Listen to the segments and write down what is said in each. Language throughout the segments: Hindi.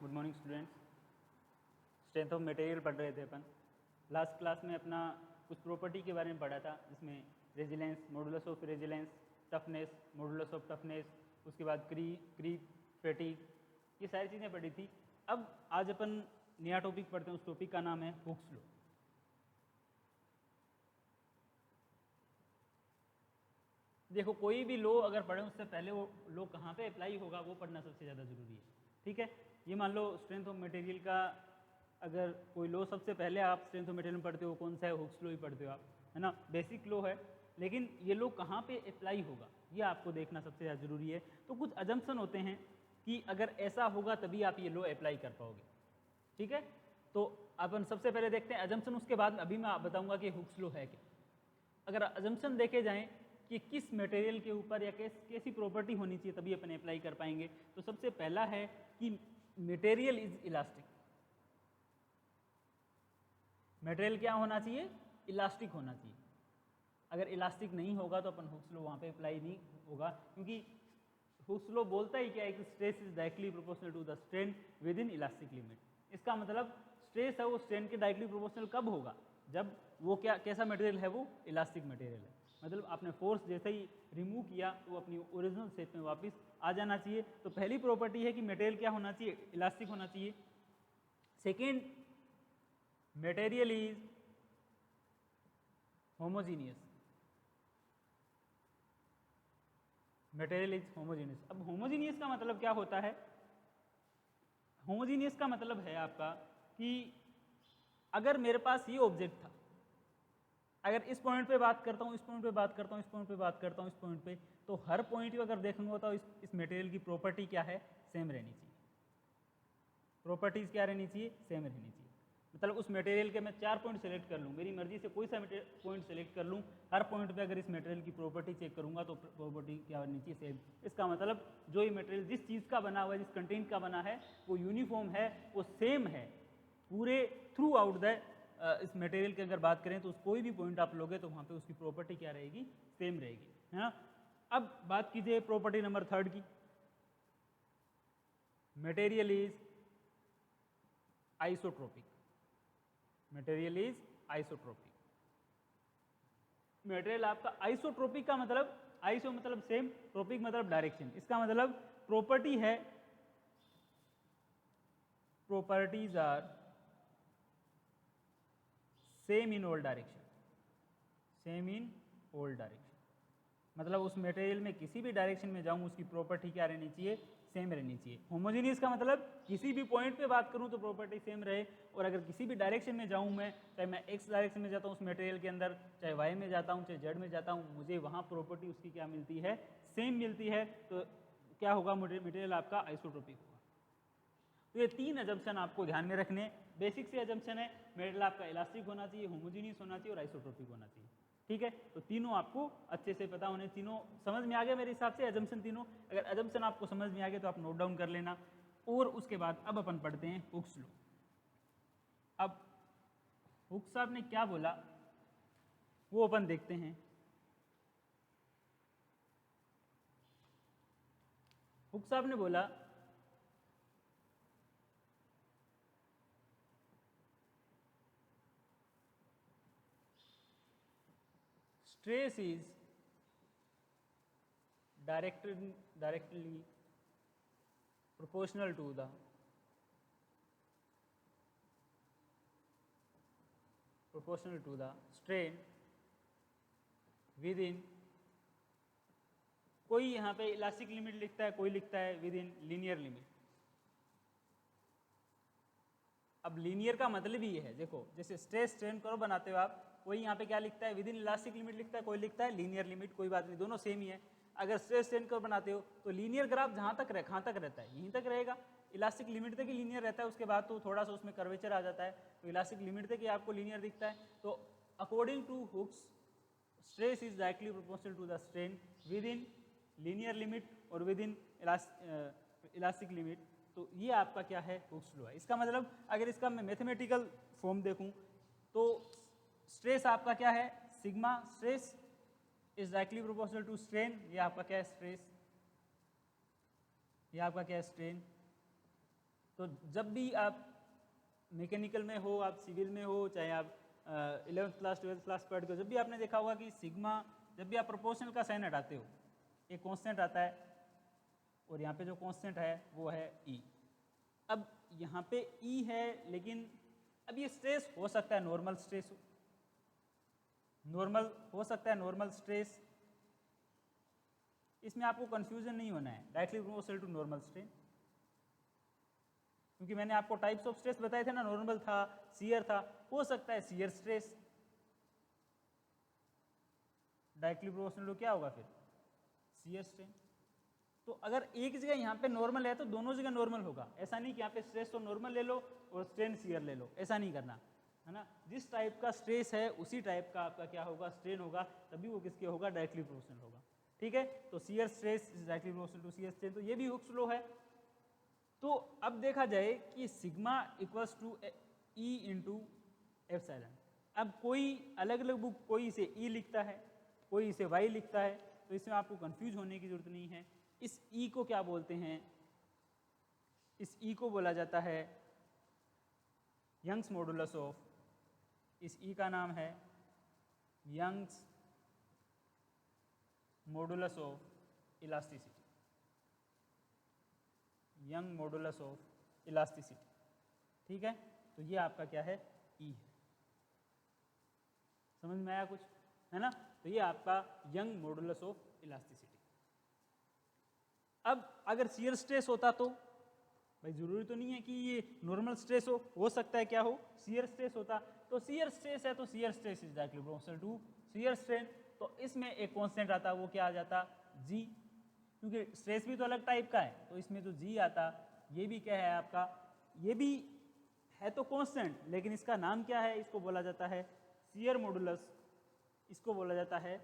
Good morning students. Strength of material पढ़ रहे थे अपन। लास्ट क्लास में अपना कुछ प्रॉपर्टी के बारे में पढ़ा था, जिसमें resilience, modulus of resilience, toughness, modulus of toughness, उसके बाद क्रीप, फैटिग, ये सारी चीज़ें पढ़ी थी। अब आज अपन नया टॉपिक पढ़ते हैं। उस टॉपिक का नाम है हुक्स लॉ। देखो, कोई भी लॉ अगर पढ़ें उससे पहले वो लॉ कहाँ पे अप्लाई होगा वो पढ़ना सबसे ज़्यादा ज़रूरी है। ठीक है, ये मान लो स्ट्रेंथ ऑफ मटेरियल का अगर कोई लॉ सबसे पहले आप स्ट्रेंथ ऑफ मटेरियल में पढ़ते हो, कौन सा है? हुक्स लॉ ही पढ़ते हो आप, है ना। बेसिक लॉ है, लेकिन ये लॉ कहाँ पे अप्लाई होगा ये आपको देखना सबसे ज़्यादा ज़रूरी है। तो कुछ अजम्पशन होते हैं कि अगर ऐसा होगा तभी आप ये लॉ अप्लाई कर पाओगे। ठीक है, तो अपन सबसे पहले देखते हैं अजम्पशन, उसके बाद अभी मैं बताऊँगा कि हुक्स लॉ है क्या। अगर अजम्पशन देखे जाएँ कि किस मटेरियल के ऊपर या कैसी प्रॉपर्टी होनी चाहिए तभी अपन अप्लाई कर पाएंगे, तो सबसे पहला है कि मटेरियल इज इलास्टिक। मटेरियल क्या होना चाहिए? इलास्टिक होना चाहिए। अगर इलास्टिक नहीं होगा तो अपन हुक्स लॉ वहाँ पे अप्लाई नहीं होगा, क्योंकि हुक्स लॉ बोलता ही क्या है कि stress is directly proportional to the strain within elastic limit. इसका मतलब स्ट्रेस है वो स्ट्रेन के डायरेक्टली प्रोपोर्शनल कब होगा? जब वो कैसा मटेरियल है? वो इलास्टिक मटेरियल है। मतलब आपने फोर्स जैसे ही रिमूव किया तो वो अपनी ओरिजिनल शेप में वापस आ जाना चाहिए। तो पहली प्रॉपर्टी है कि मटेरियल क्या होना चाहिए? इलास्टिक होना चाहिए। Second, material is homogeneous. Material is homogeneous. अब होमोजीनियस का मतलब क्या होता है? होमोजीनियस का मतलब है आपका कि अगर मेरे पास ये ऑब्जेक्ट था, अगर इस पॉइंट पे बात करता हूँ, इस पॉइंट पे बात करता हूँ, इस पॉइंट पे बात करता हूँ, इस पॉइंट पे, तो हर पॉइंट पे अगर देखूंगा तो इस मटेरियल की प्रॉपर्टी क्या है? सेम रहनी चाहिए। प्रॉपर्टीज क्या रहनी चाहिए? सेम रहनी चाहिए। मतलब उस मटेरियल के मैं 4 पॉइंट सेलेक्ट कर लूँ, मेरी मर्जी से कोई सा पॉइंट सेलेक्ट कर लूँ, हर पॉइंट पे अगर इस मटेरियल की प्रॉपर्टी चेक करूँगा तो प्रॉपर्टी क्या होनी चाहिए? सेम। इसका मतलब जो ये मटेरियल जिस चीज़ का बना हुआ है, जिस कंटेंट का बना है, वो यूनिफॉर्म है, वो सेम है पूरे थ्रू आउट द इस मटेरियल की अगर बात करें तो कोई भी पॉइंट आप लोगे तो वहाँ पे उसकी प्रॉपर्टी क्या रहेगी? सेम रहेगी, है ना। अब बात कीजिए प्रॉपर्टी नंबर 3 की। Material is isotropic. Material is isotropic. Material आपका आइसोट्रोपिक का मतलब, आइसो मतलब सेम, ट्रोपिक मतलब डायरेक्शन। इसका मतलब प्रॉपर्टी है, properties are same in all direction. Same in all direction मतलब उस मटेरियल में किसी भी डायरेक्शन में जाऊं उसकी प्रॉपर्टी क्या रहनी चाहिए? सेम रहनी चाहिए। होमोजेनियस का मतलब किसी भी पॉइंट पे बात करूं तो प्रॉपर्टी सेम रहे, और अगर किसी भी डायरेक्शन में जाऊं मैं, चाहे मैं एक्स डायरेक्शन में जाता हूं उस मटेरियल के अंदर, चाहे वाई में जाता हूं, चाहे जेड में जाता हूं, मुझे वहां प्रॉपर्टी उसकी क्या मिलती है? सेम मिलती है। तो क्या होगा? मटेरियल आपका आइसोट्रोपिक होगा। तो ये 3 अजम्पशन आपको ध्यान में रखने। बेसिक से अजम्पशन है, मटेरियल आपका इलास्टिक होना चाहिए, होमोजीनियस होना चाहिए और आइसोट्रोपिक होना चाहिए। ठीक है, तो तीनों आपको अच्छे से पता होने, तीनों समझ में आ गया मेरे हिसाब से अजम्पशन तीनों। अगर अजम्पशन आपको समझ में आ गए तो आप नोट डाउन कर लेना। और उसके बाद अब अपन पढ़ते हैं हुक्स लॉ। अब हुक्स साहब ने क्या बोला वो अपन देखते हैं। हुक्स साहब ने बोला stress is directly proportional to the strain within, कोई यहाँ पे इलास्टिक लिमिट लिखता है, कोई लिखता है विद इन लीनियर लिमिट। अब लीनियर का मतलब ही है, देखो जैसे स्ट्रेस स्ट्रेन कर्व बनाते हो आप, कोई यहाँ पे क्या लिखता है? विद इन इलास्टिक लिमिट लिखता है, कोई लिखता है लीनियर लिमिट। कोई बात नहीं, दोनों सेम ही है। अगर स्ट्रेस स्ट्रेन कर्व बनाते हो तो लीनियर ग्राफ जहाँ तक कहाँ तक रहता है? यहीं तक रहेगा। इलास्टिक लिमिट तक ही लीनियर रहता है, उसके बाद तो थोड़ा सा उसमें कर्वेचर आ जाता है, तो इलास्टिक लिमिट तक ही आपको लीनियर दिखता है। तो according to Hooke's, stress is directly proportional to the strain within linear limit और विद इन इलास्टिक लिमिट। तो ये आपका क्या है? हुक्स लॉ है। इसका मतलब अगर इसका मैं मैथमेटिकल फॉर्म देखूं तो स्ट्रेस आपका क्या है? Sigma stress is directly proportional to strain. ये आपका क्या है? स्ट्रेस। ये आपका क्या है? स्ट्रेन। तो जब भी आप मैकेनिकल में हो, आप सिविल में हो, चाहे आप 11th क्लास 12th क्लास पढ़ के, जब भी आपने देखा होगा कि सिग्मा, जब भी आप प्रोपोर्शनल का साइन हटाते हो एक कांस्टेंट आता है और यहाँ पे जो कांस्टेंट है वो है ई। अब यहाँ पे ई है, लेकिन अब ये स्ट्रेस हो सकता है नॉर्मल स्ट्रेस हो, नॉर्मल हो सकता है नॉर्मल स्ट्रेस, इसमें आपको कंफ्यूजन नहीं होना है, directly proportional to normal strain, क्योंकि मैंने आपको टाइप्स ऑफ स्ट्रेस बताए थे ना, नॉर्मल था, शियर था, हो सकता है shear stress, directly proportional to क्या होगा फिर, शियर स्ट्रेन। तो अगर एक जगह यहाँ पे नॉर्मल है तो दोनों जगह नॉर्मल होगा, ऐसा नहीं कि यहाँ पे स्ट्रेस तो नॉर्मल ले लो और स्ट्रेन शियर ले लो, ऐसा नहीं करना है ना। जिस टाइप का स्ट्रेस है उसी टाइप का आपका क्या होगा, स्ट्रेन होगा, तभी वो किसके होगा, डायरेक्टली प्रोपोर्शनल होगा। ठीक है, तो shear stress is directly proportional to shear strain, तो ये भी हुक्स लॉ है। तो अब देखा जाए कि sigma equals to E into epsilon. अब कोई अलग अलग बुक, कोई इसे ई लिखता है, कोई इसे वाई लिखता है, तो इसमें आपको कंफ्यूज होने की जरूरत नहीं है। इस ई को क्या बोलते हैं, इस ई को बोला जाता है यंग्स मॉडुलस ऑफ, इस ई का नाम है Young's modulus of elasticity, Young modulus of elasticity. ठीक है, तो ये आपका क्या है, ई है। समझ में आया कुछ, है ना। तो ये आपका यंग मॉडुलस ऑफ इलास्टिसिटी। अब अगर शियर स्ट्रेस होता तो भाई जरूरी तो नहीं है कि ये नॉर्मल स्ट्रेस हो सकता है क्या हो, शियर स्ट्रेस होता, तो शियर स्ट्रेस है तो shear stress is directly proportional to shear strain. तो इसमें एक कांस्टेंट आता, वो क्या आ जाता, जी, क्योंकि स्ट्रेस भी तो अलग टाइप का है, तो इसमें तो जी आता। ये भी क्या है आपका, ये भी है तो कांस्टेंट, लेकिन इसका नाम क्या है, इसको बोला जाता है शियर मॉडुलस, इसको बोला जाता है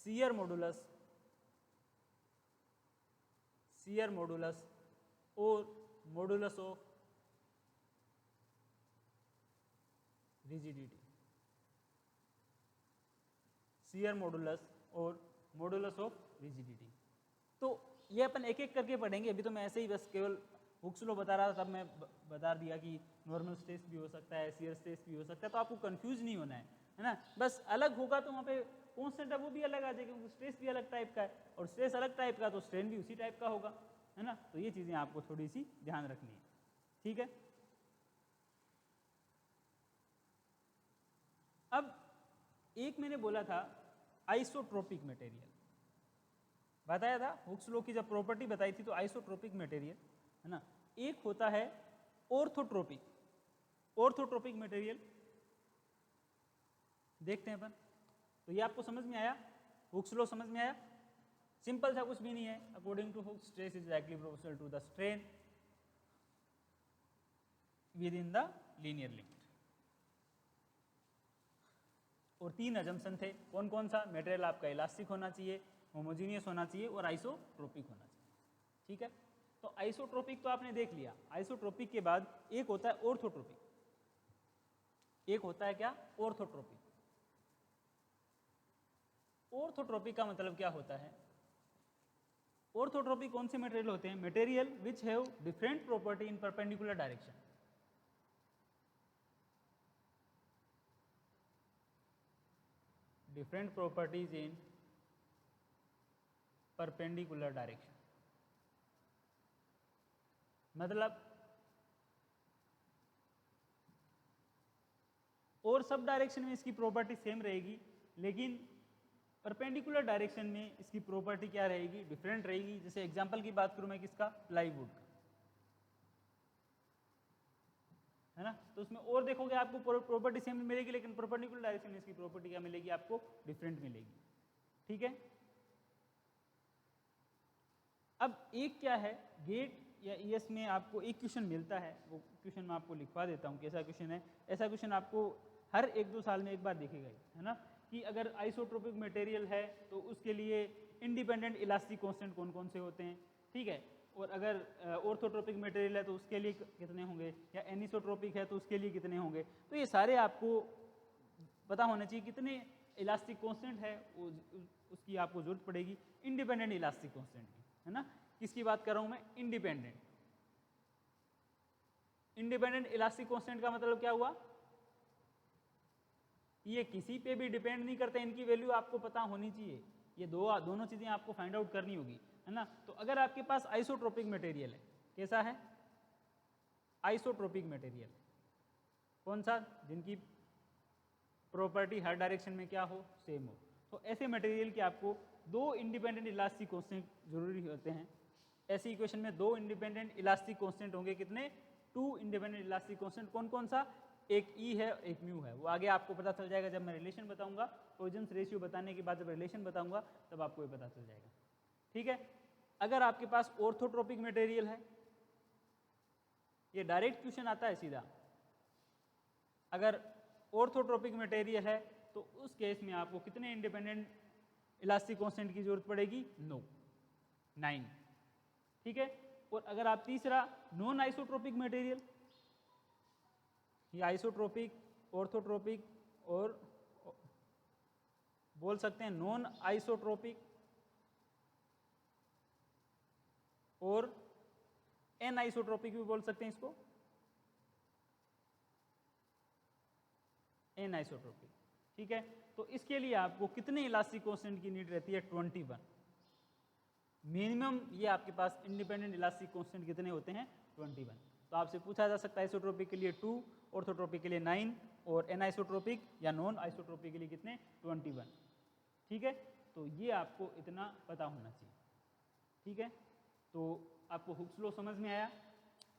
शियर मॉडुलस, शियर मॉडुलस और modulus of rigidity, shear modulus और मॉडुलस ऑफ रिजिडिटी। तो ये अपन एक एक करके पढ़ेंगे, अभी तो मैं ऐसे ही बस केवल हुक्स लॉ बता रहा था, तब मैं बता दिया कि नॉर्मल स्ट्रेस भी हो सकता है, शियर स्ट्रेस भी हो सकता है, तो आपको कंफ्यूज नहीं होना है ना। बस अलग होगा तो वहाँ पे कांस्टेंट है वो भी अलग आ जाएगा, क्योंकि स्ट्रेस भी अलग टाइप का है, और स्ट्रेस अलग टाइप का तो स्ट्रेन भी उसी टाइप का होगा, है ना। तो ये चीज़ें आपको थोड़ी सी ध्यान रखनी है। ठीक है, अब एक मैंने बोला था आइसोट्रोपिक मटेरियल, बताया था हुक्स लॉ की जब प्रॉपर्टी बताई थी, तो आइसोट्रोपिक मटेरियल, है ना। एक होता है ऑर्थोट्रोपिक, ऑर्थोट्रोपिक मटेरियल देखते हैं अपन। तो ये आपको समझ में आया, हुक्स लॉ समझ में आया, सिंपल सा, कुछ भी नहीं है। According to Hooke's stress is directly proportional to the strain within the linear limit. और 3 अजम्पशन थे, कौन कौन सा, मटेरियल आपका इलास्टिक होना चाहिए, होमोजीनियस होना चाहिए और आइसोट्रोपिक होना चाहिए। ठीक है, तो आइसोट्रोपिक तो आपने देख लिया। आइसोट्रोपिक के बाद एक होता है ऑर्थोट्रोपिक, एक होता है क्या, ऑर्थोट्रोपिक। ऑर्थोट्रोपिक का मतलब क्या होता है, ऑर्थोट्रोपिक कौन से मटेरियल होते हैं, material which have different property in perpendicular direction. Different properties in perpendicular direction, मतलब और सब डायरेक्शन में इसकी प्रॉपर्टी सेम रहेगी, लेकिन परपेंडिकुलर डायरेक्शन में इसकी प्रॉपर्टी क्या रहेगी, डिफरेंट रहेगी। जैसे एग्जांपल की बात करूं मैं किसका, प्लाईवुड का, है ना। तो उसमें और देखोगे आपको प्रॉपर्टी सेम मिलेगी, लेकिन परपेंडिकुलर डायरेक्शन में इसकी प्रॉपर्टी क्या मिलेगी, आपको डिफरेंट मिलेगी। ठीक है, अब एक क्या है, गेट या ईएस में आपको एक क्वेश्चन मिलता है, वो क्वेश्चन मैं आपको लिखवा देता हूँ कैसा क्वेश्चन है। ऐसा क्वेश्चन आपको हर 1-2 साल में एक बार दिखेगा ही, है ना, कि अगर आइसोट्रोपिक मटेरियल है तो उसके लिए इंडिपेंडेंट इलास्टिक कांस्टेंट कौन कौन से होते हैं। ठीक है, और अगर ऑर्थोट्रोपिक मटेरियल है तो उसके लिए कितने होंगे, या एनिसोट्रोपिक है तो उसके लिए कितने होंगे। तो ये सारे आपको पता होना चाहिए, कितने इलास्टिक कांस्टेंट है उसकी आपको जरूरत पड़ेगी, इंडिपेंडेंट इलास्टिक कांस्टेंट की, है ना। किसकी बात कर रहा हूँ मैं, इंडिपेंडेंट, इंडिपेंडेंट इलास्टिक कांस्टेंट का मतलब क्या हुआ? ये किसी पे भी डिपेंड नहीं करते, इनकी वैल्यू आपको पता होनी चाहिए। ये दोनों चीजें आपको फाइंड आउट करनी होगी, है ना। तो अगर आपके पास आइसोट्रोपिक मटेरियल है, कैसा है? आइसोट्रोपिक मटेरियल कौन सा? जिनकी प्रॉपर्टी हर डायरेक्शन में क्या हो? सेम हो। तो ऐसे मटेरियल के आपको दो इंडिपेंडेंट इलास्टिक कांस्टेंट जरूरी होते हैं। ऐसी इक्वेशन में दो इंडिपेंडेंट इलास्टिक कांस्टेंट होंगे, कितने? 2 इंडिपेंडेंट इलास्टिक कांस्टेंट। कौन कौन सा? एक ई है, एक म्यू है। वो आगे आपको पता चल जाएगा जब मैं रिलेशन बताऊंगा। पॉइजन्स रेशियो बताने के बाद जब रिलेशन बताऊंगा तब आपको ये पता चल जाएगा, ठीक है। अगर आपके पास ऑर्थोट्रोपिक मटेरियल है, ये डायरेक्ट क्वेश्चन आता है सीधा, अगर ऑर्थोट्रोपिक मटेरियल है तो उस केस में आपको कितने इंडिपेंडेंट इलास्टिक कांस्टेंट की जरूरत पड़ेगी? 9, ठीक है। और अगर आप तीसरा नॉन आइसोट्रोपिक मटेरियल, ये आइसोट्रोपिक, ऑर्थोट्रोपिक और बोल सकते हैं नॉन आइसोट्रोपिक और एन आइसोट्रोपिक भी बोल सकते हैं इसको, एन आइसोट्रोपिक, ठीक है। तो इसके लिए आपको कितने इलास्टिक कांस्टेंट की नीड रहती है? 21 मिनिमम। ये आपके पास इंडिपेंडेंट इलास्टिक कांस्टेंट कितने होते हैं? 21। तो आपसे पूछा जा सकता है आइसोट्रोपिक के लिए 2, ऑर्थोट्रोपिक के लिए 9 और एन आइसोट्रोपिक या नॉन आइसोट्रोपिक के लिए कितने? 21, ठीक है। तो ये आपको इतना पता होना चाहिए, ठीक है। तो आपको हुक्स लॉ समझ में आया।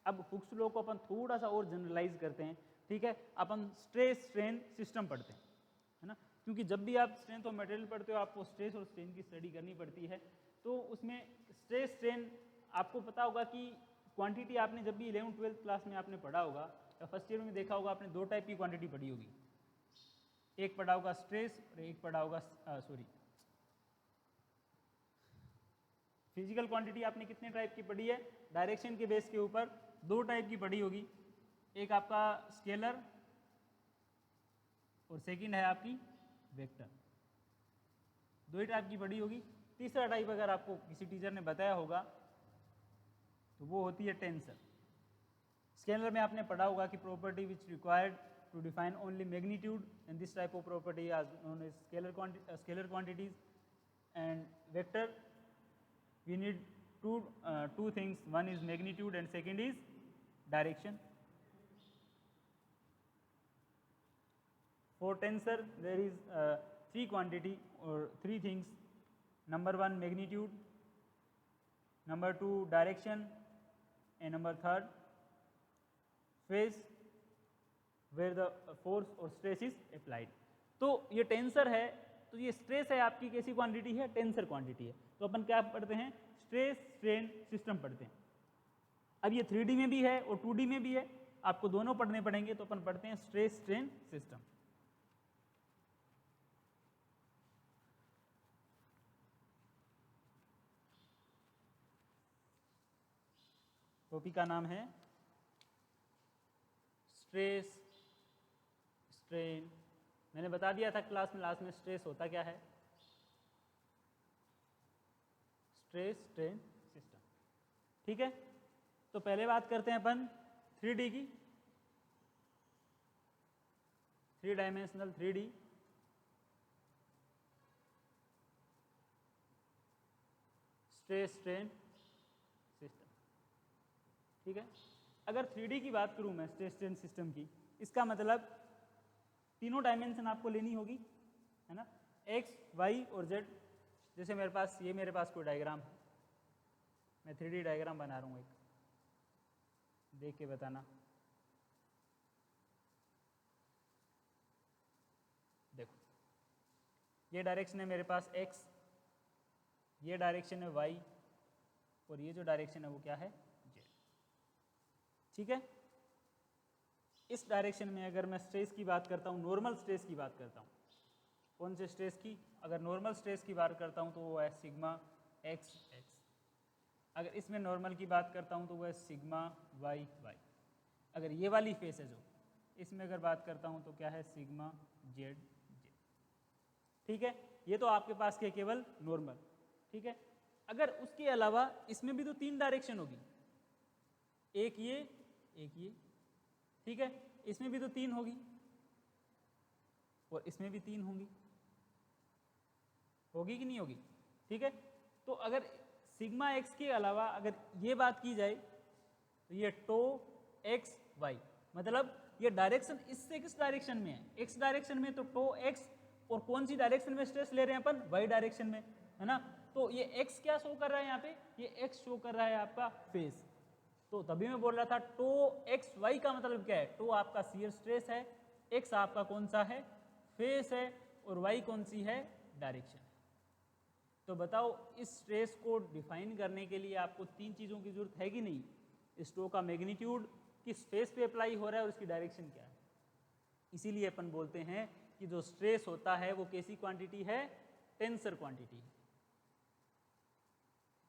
अब हुक्स लॉ को अपन थोड़ा सा और जनरलाइज करते हैं, ठीक है। अपन स्ट्रेस स्ट्रेन सिस्टम पढ़ते हैं, है ना, क्योंकि जब भी आप स्ट्रेंथ ऑफ मटेरियल पढ़ते हो आपको स्ट्रेस और स्ट्रेन की स्टडी करनी पड़ती है। तो उसमें स्ट्रेस स्ट्रेन आपको पता होगा कि क्वांटिटी आपने जब भी 11th-12th क्लास में आपने पढ़ा होगा या फर्स्ट ईयर में देखा होगा, आपने दो टाइप की क्वांटिटी पढ़ी होगी। एक पढ़ा होगा स्ट्रेस और एक पढ़ा होगा फिजिकल क्वांटिटी आपने कितने टाइप की पढ़ी है? डायरेक्शन के बेस के ऊपर दो टाइप की पढ़ी होगी। एक आपका स्केलर और सेकंड है आपकी वेक्टर, दो ही टाइप की पढ़ी होगी। तीसरा टाइप अगर आपको किसी टीचर ने बताया होगा तो वो होती है टेंसर। स्केलर में आपने पढ़ा होगा कि property which required to define only magnitude, and this type of property are known as scalar quantities. And vector we need two things, one is magnitude and second is direction. For tensor there is three quantity or three things. Number 1 magnitude, number 2 direction, and number 3 phase where the force or stress is applied. तो ये टेंसर है, तो ये स्ट्रेस है आपकी कैसी क्वांटिटी है? टेंसर क्वांटिटी है। तो अपन क्या पढ़ते हैं? स्ट्रेस स्ट्रेन सिस्टम पढ़ते हैं। अब ये 3D में भी है और 2D में भी है, आपको दोनों पढ़ने पड़ेंगे। तो अपन पढ़ते हैं स्ट्रेस स्ट्रेन सिस्टम। टॉपिक का नाम है स्ट्रेस स्ट्रेन। मैंने बता दिया था क्लास में लास्ट में स्ट्रेस होता क्या है, स्ट्रेस स्ट्रेन सिस्टम, ठीक है। तो पहले बात करते हैं अपन 3D की, 3 dimensional 3D। Stress strain system, ठीक है। अगर 3D की बात करूं मैं स्ट्रेस स्ट्रेन सिस्टम की, इसका मतलब तीनों डायमेंशन आपको लेनी होगी, है ना, एक्स वाई और जेड। जैसे मेरे पास कोई डायग्राम है, मैं 3D डायग्राम बना रहा हूँ, एक देख के बताना। देखो ये डायरेक्शन है मेरे पास एक्स, ये डायरेक्शन है वाई और ये जो डायरेक्शन है वो क्या है? जेड, ठीक है। इस डायरेक्शन में अगर मैं स्ट्रेस की बात करता हूँ, नॉर्मल स्ट्रेस की बात करता हूँ, कौन से स्ट्रेस की? अगर नॉर्मल स्ट्रेस की बात करता हूँ तो वो है सिग्मा एक्स एक्स। अगर इसमें नॉर्मल की बात करता हूँ तो वो है सिग्मा वाई वाई। अगर ये वाली फेस है जो, इसमें अगर बात करता हूँ तो क्या है? सिग्मा जेड जेड, ठीक है। ये तो आपके पास के केवल नॉर्मल, ठीक है। अगर उसके अलावा इसमें भी तो 3 डायरेक्शन होगी, एक ये ठीक है, इसमें भी तो 3 होगी और इसमें भी 3 होगी कि नहीं होगी? ठीक है, तो अगर सिग्मा एक्स के अलावा अगर ये बात की जाए तो ये टो एक्स वाई, मतलब ये डायरेक्शन इससे किस डायरेक्शन में है? एक्स डायरेक्शन में, तो टो एक्स, और कौन सी डायरेक्शन में स्ट्रेस ले रहे हैं अपन? वाई डायरेक्शन में, है ना? तो ये एक्स क्या शो कर रहा है यहाँ पे? ये एक्स शो कर रहा है आपका फेस। तो तभी मैं बोल रहा था टो एक्स वाई का मतलब क्या है? टो आपका शियर स्ट्रेस है, एक्स आपका कौन सा है? फेस है, और वाई कौन सी है? डायरेक्शन। तो बताओ इस स्ट्रेस को डिफाइन करने के लिए आपको 3 चीज़ों की जरूरत है कि नहीं? इस टो का मैग्नीट्यूड किस फेस पे अप्लाई हो रहा है और उसकी डायरेक्शन क्या है। इसीलिए अपन बोलते हैं कि जो स्ट्रेस होता है वो कैसी क्वांटिटी है? टेंसर क्वांटिटी है,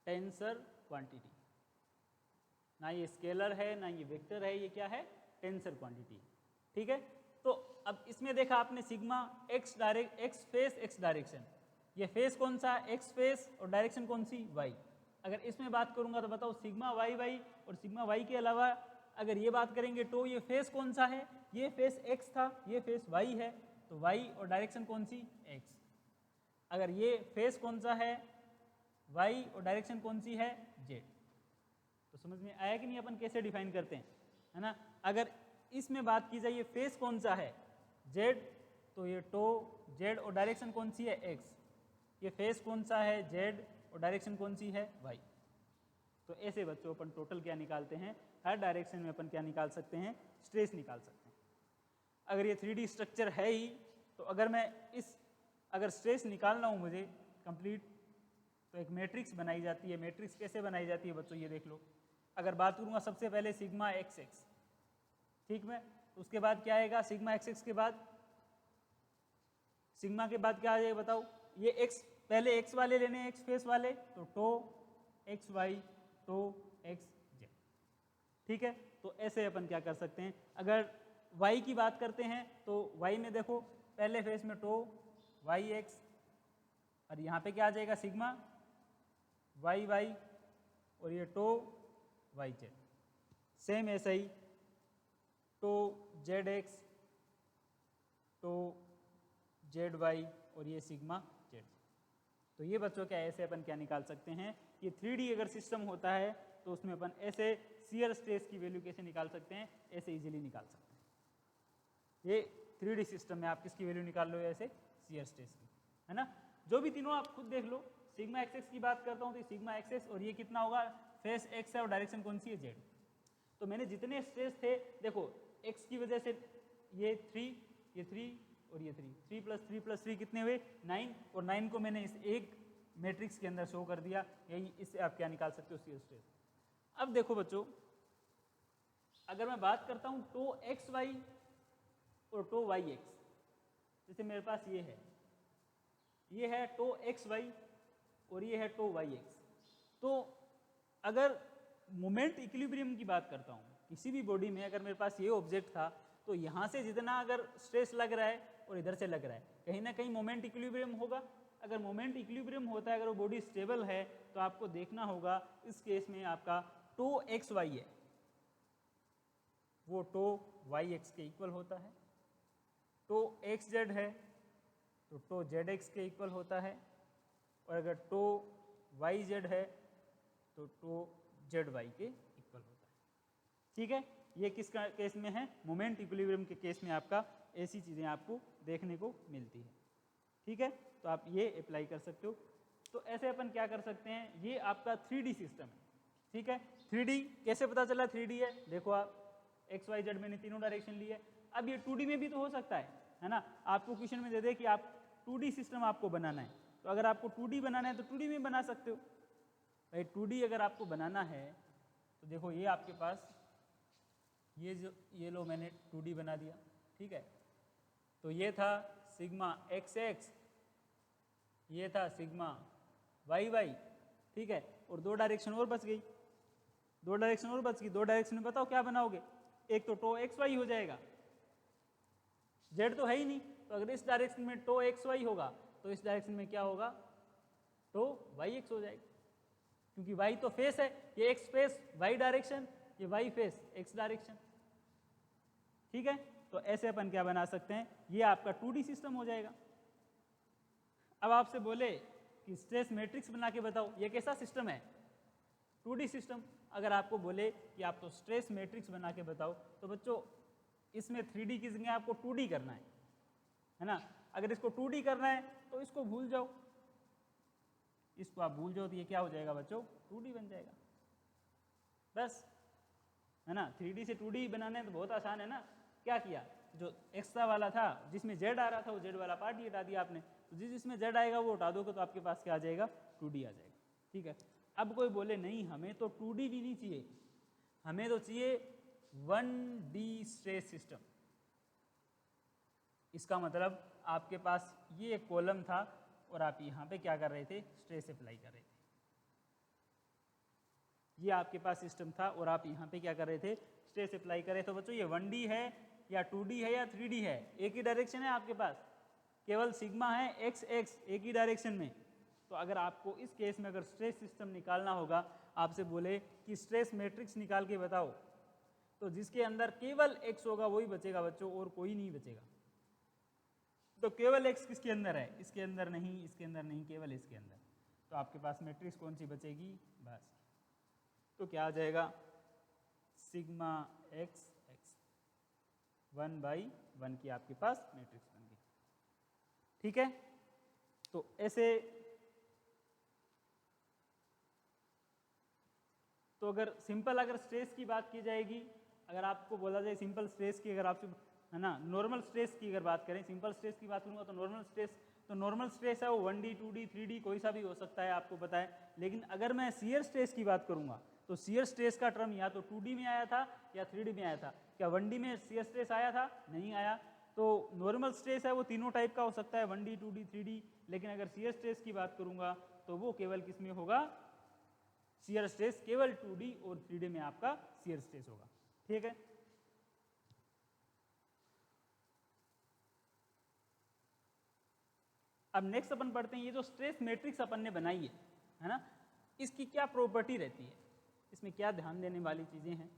टेंसर क्वांटिटी। ना ये स्केलर है ना ये वेक्टर है, ये क्या है? Tensor quantity. ठीक है, तो अब इसमें देखा आपने sigma x direct, x face x direction, ये फेस कौन सा? एक्स फेस, और डायरेक्शन कौन सी? वाई। अगर इसमें बात करूंगा तो बताओ सिग्मा वाई वाई और सिग्मा वाई के अलावा अगर ये बात करेंगे तो ये फेस कौन सा है? ये फेस एक्स था, ये फेस वाई है, तो वाई और डायरेक्शन कौन सी? एक्स। अगर ये फेस कौन सा है? वाई, और डायरेक्शन कौन सी है? जेड। तो समझ में आया कि नहीं अपन कैसे डिफाइन करते हैं, है ना? अगर इसमें बात की जाए ये फेस कौन सा है? जेड, तो ये टो जेड, और डायरेक्शन कौन सी है? एक्स। ये फेस कौन सा है? जेड, और डायरेक्शन कौन सी है? वाई। तो ऐसे बच्चों अपन टोटल क्या निकालते हैं? हर डायरेक्शन में अपन क्या निकाल सकते हैं? स्ट्रेस निकाल सकते हैं। अगर ये 3D स्ट्रक्चर है ही, तो अगर मैं अगर स्ट्रेस निकालना हो मुझे कंप्लीट, तो एक मैट्रिक्स बनाई जाती है। मैट्रिक्स कैसे बनाई जाती है बच्चों, ये देख लो। अगर बात करूंगा सबसे पहले सिग्मा एक्स एक्स, ठीक है, उसके बाद क्या आएगा? सिग्मा एक्स एक्स के बाद, सिग्मा के बाद क्या आ जाएगा बताओ? ये एक्स, पहले एक्स वाले लेने हैं, एक्स फेस वाले, तो tau x y, tau x z. ठीक है, तो ऐसे अपन क्या कर सकते हैं? अगर वाई की बात करते हैं तो वाई में देखो पहले फेस में टो वाई एक्स, और यहाँ पे क्या आ जाएगा? सिग्मा वाई वाई, और ये टो वाई जेड। सेम ऐसा ही tau z x, tau z y, और ये सिग्मा जेड। तो ये बच्चों क्या ऐसे अपन क्या निकाल सकते हैं? ये 3D अगर सिस्टम होता है तो उसमें अपन ऐसे शियर स्ट्रेस की वैल्यू कैसे निकाल सकते हैं? ऐसे इजीली निकाल सकते हैं। ये 3D सिस्टम में आप किसकी वैल्यू निकाल लो? ऐसे शियर स्ट्रेस की, है ना? जो भी तीनों आप खुद देख लो। सिग्मा एक्स एक्स की बात करता हूँ तो सिग्मा एक्स एक्स, और ये कितना होगा? फेस एक्स है और डायरेक्शन कौन सी है? जेड। तो मैंने जितने स्ट्रेस थे देखो, एक्स की वजह से ये 3, ये 3 और ये 3, 3 + 3 कितने हुए? 9, और 9 को मैंने इस एक मैट्रिक्स के अंदर शो कर दिया। यही, इससे आप क्या निकाल सकते हो? Shear stress. अब देखो बच्चों, अगर मैं बात करता हूँ टो एक्स वाई और टो वाई एक्स, जैसे मेरे पास ये है टो एक्स वाई और ये है टो वाई एक्स। तो अगर मोमेंट इक्विलिब्रियम की बात करता हूँ, किसी भी बॉडी में अगर मेरे पास ये ऑब्जेक्ट था तो यहाँ से जितना अगर स्ट्रेस लग रहा है और इधर से लग रहा है, कहीं ना कहीं मोमेंट इक्विलिब्रियम होगा। अगर मोमेंट इक्विलिब्रियम होता है, अगर वो बॉडी स्टेबल है, तो आपको देखना होगा इस केस में आपका टो एक्स वाई है वो टो वाई एक्स के इक्वल होता है। टो एक्स जेड है तो टो जेड एक्स के इक्वल होता है, और अगर टो वाई जेड है तो टो जेड वाई के इक्वल होता है। ठीक है, ये किस केस में है? मोमेंट इक्विलिब्रियम के केस में आपका ऐसी चीज़ें आपको देखने को मिलती है। ठीक है, तो आप ये अप्लाई कर सकते हो। तो ऐसे अपन क्या कर सकते हैं? ये आपका 3D सिस्टम है। ठीक है, 3D कैसे पता चला 3D है? देखो आप एक्स वाई जेड मैंने तीनों डायरेक्शन ली है। अब ये 2D में भी तो हो सकता है ना? आपको क्वेश्चन में दे दे कि आप 2D सिस्टम आपको बनाना है, तो अगर आपको 2D बनाना है तो 2D में बना सकते हो भाई। 2D अगर आपको बनाना है तो देखो, ये आपके पास ये लो मैंने 2D बना दिया। ठीक है, तो ये था सिग्मा एक्स एक्स, ये था सिग्मा वाई वाई। ठीक है, और 2 डायरेक्शन और बच गई, 2 डायरेक्शन और बच गई। 2 डायरेक्शन में बताओ क्या बनाओगे? एक तो टो एक्स वाई हो जाएगा, जेड तो है ही नहीं, तो अगर इस डायरेक्शन में टो एक्स वाई होगा तो इस डायरेक्शन में क्या होगा? टो वाई एक्स हो जाएगा, क्योंकि वाई तो फेस है। ये एक्स फेस वाई डायरेक्शन, ये वाई फेस एक्स डायरेक्शन। ठीक है, तो ऐसे अपन क्या बना सकते हैं, ये आपका 2D सिस्टम हो जाएगा। अब आपसे बोले कि स्ट्रेस मैट्रिक्स बना के बताओ, ये कैसा सिस्टम है, 2D सिस्टम। अगर आपको बोले कि आप तो स्ट्रेस मैट्रिक्स बना के बताओ, तो बच्चों इसमें 3D की जगह आपको 2D करना है ना। अगर इसको 2D करना है तो इसको भूल जाओ, इसको आप भूल जाओ तो ये क्या हो जाएगा बच्चों, 2D बन जाएगा बस, है ना। 3D से 2D बनाना है तो बहुत आसान है ना। क्या किया, जो एक्स्ट्रा वाला था जिसमें जेड आ रहा था वो जेड वाला पार्ट ही हटा दिया आपने, तो जिसमें जेड आएगा वो हटा दोगे तो आपके पास क्या आ जाएगा, 2D आ जाएगा। ठीक है, अब कोई बोले नहीं हमें तो 2D भी नहीं चाहिए, हमें तो चाहिए 1D स्ट्रेस सिस्टम। इसका मतलब आपके पास ये एक कॉलम था और आप यहाँ पे क्या कर रहे थे, स्ट्रेस अप्लाई कर रहे थे। ये आपके पास सिस्टम था और आप यहाँ पे क्या कर रहे थे, स्ट्रेस अप्लाई कर रहे थे। तो बच्चों ये 1D है या 2D है या 3D है, एक ही डायरेक्शन है आपके पास, केवल सिग्मा है x x एक ही डायरेक्शन में। तो अगर आपको इस केस में अगर स्ट्रेस सिस्टम निकालना होगा, आपसे बोले कि स्ट्रेस मैट्रिक्स निकाल के बताओ, तो जिसके अंदर केवल x होगा वही बचेगा बच्चों, और कोई नहीं बचेगा। तो केवल x किसके अंदर है, इसके अंदर नहीं, इसके अंदर नहीं, केवल इसके अंदर। तो आपके पास मैट्रिक्स कौन सी बचेगी, बस। तो क्या आ जाएगा, सिग्मा x x 1/1 की आपके पास मैट्रिक्स बन गई। ठीक है, तो ऐसे तो अगर सिंपल अगर स्ट्रेस की बात की जाएगी, अगर आपको बोला जाए सिंपल स्ट्रेस की, अगर आपसे है ना नॉर्मल स्ट्रेस की अगर बात करें, सिंपल स्ट्रेस की बात करूँगा तो नॉर्मल स्ट्रेस है वो 1D 2D 3D कोई सा भी हो सकता है, आपको पता है। लेकिन अगर मैं शियर स्ट्रेस की बात करूँगा तो शियर स्ट्रेस का टर्म या तो 2D में आया था या 3D में आया था। क्या 1D में शियर स्ट्रेस आया था, नहीं आया। तो नॉर्मल स्ट्रेस है वो तीनों टाइप का हो सकता है, 1D 2D 3D। लेकिन अगर शियर स्ट्रेस की बात करूँगा तो वो केवल किस में होगा, शियर स्ट्रेस केवल 2D और 3D में आपका शियर स्ट्रेस होगा। ठीक है, अब नेक्स्ट अपन पढ़ते हैं, ये जो स्ट्रेस मैट्रिक्स अपन ने बनाई है ना, इसकी क्या प्रॉपर्टी रहती है, इसमें क्या ध्यान देने वाली चीज़ें हैं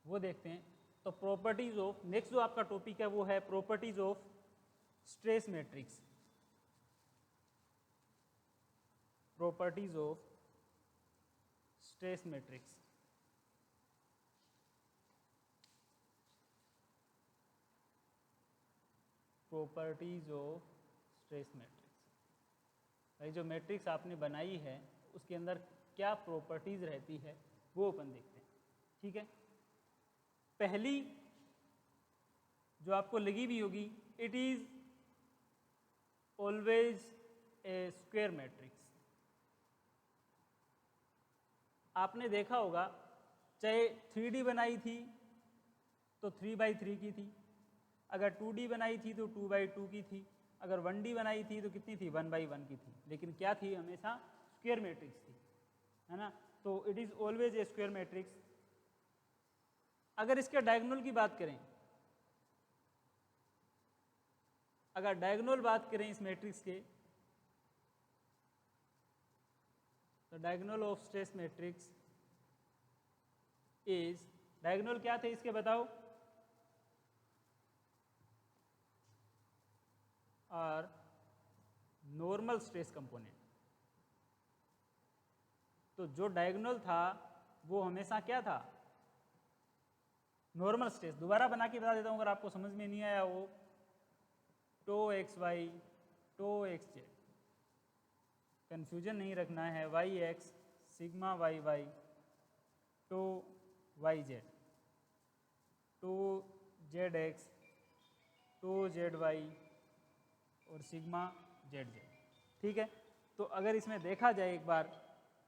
वो देखते हैं। तो प्रॉपर्टीज ऑफ, नेक्स्ट जो आपका टॉपिक है वो है properties of stress matrix. Properties of stress matrix. Properties of stress matrix. भाई जो मैट्रिक्स आपने बनाई है उसके अंदर क्या प्रॉपर्टीज रहती है वो अपन देखते हैं। ठीक है, पहली जो आपको लगी भी होगी, it is always a square matrix. आपने देखा होगा चाहे 3D बनाई थी तो 3/3 की थी, अगर 2D बनाई थी तो 2/2 की थी, अगर 1D बनाई थी तो कितनी थी, 1/1 की थी। लेकिन क्या थी, हमेशा स्क्वायर मैट्रिक्स थी, है ना। तो it is always a square matrix. अगर इसके डायगोनल की बात करें, अगर डायगोनल बात करें इस मैट्रिक्स के, तो diagonal of stress matrix is, diagonal क्या थे इसके बताओ, और नॉर्मल स्ट्रेस कंपोनेंट। तो जो डायगोनल था वो हमेशा क्या था, नॉर्मल स्ट्रेस। दोबारा बना के बता देता हूं अगर आपको समझ में नहीं आया वो, tau x y tau x z, confusion नहीं रखना है, y x sigma y y tau y z, tau z x tau z y और सिग्मा जेड जेड। ठीक है, तो अगर इसमें देखा जाए एक बार,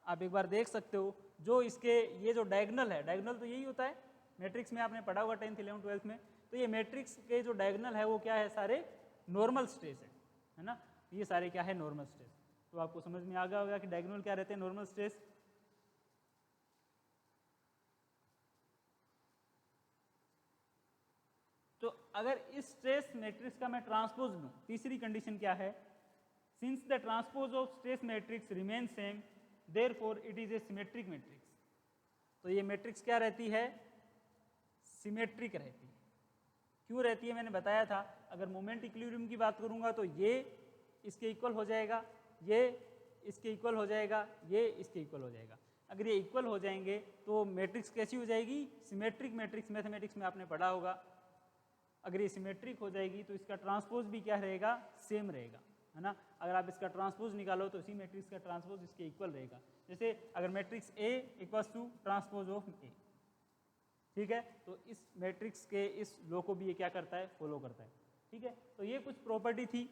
आप एक बार देख सकते हो, जो इसके ये जो डायगोनल है, डायगोनल तो यही होता है मैट्रिक्स में, आपने पढ़ा हुआ 10th 11th 12th में। तो ये मैट्रिक्स के जो डायगोनल है वो क्या है, सारे नॉर्मल स्ट्रेस है ना। ये सारे क्या है, नॉर्मल स्ट्रेस। तो आपको समझ में आ गया होगा कि डायगोनल क्या रहते हैं, नॉर्मल स्ट्रेस। तो अगर इस स्ट्रेस मैट्रिक्स का मैं ट्रांसपोज लूं, तीसरी कंडीशन क्या है, since the transpose of stress matrix remain same therefore it is a symmetric matrix. तो ये मैट्रिक्स क्या रहती है, सिमेट्रिक रहती है। क्यों रहती है मैंने बताया था, अगर मोमेंट इक्विलिब्रियम की बात करूँगा तो ये इसके इक्वल हो जाएगा, ये इसके इक्वल हो जाएगा, ये इसके इक्वल हो जाएगा। अगर ये इक्वल हो जाएंगे तो मैट्रिक्स कैसी हो जाएगी, सिमेट्रिक मैट्रिक्स, मैथमेटिक्स में आपने पढ़ा होगा। अगर ये सिमेट्रिक हो जाएगी तो इसका ट्रांसपोज भी क्या रहेगा, सेम रहेगा, है ना। अगर आप इसका ट्रांसपोज निकालो तो इसी मैट्रिक्स का ट्रांसपोज इसके इक्वल रहेगा। जैसे अगर matrix A equals to transpose of A, ठीक है, तो इस मैट्रिक्स के इस लॉ को भी ये क्या करता है, फॉलो करता है, ठीक है। तो ये कुछ प्रॉपर्टी थी,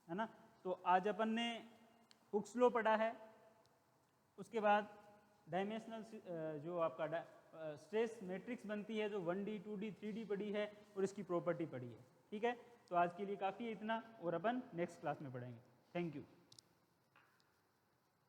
है ना। तो आज अपन ने हुक्स लॉ पढ़ा है, उसके बाद डायमेंशनल जो आपका स्ट्रेस मैट्रिक्स बनती है जो 1D 2D 3D पढ़ी है और इसकी प्रॉपर्टी पढ़ी है, ठीक है। तो आज के लिए काफ़ी है इतना, और अपन नेक्स्ट क्लास में पढ़ेंगे। Thank you.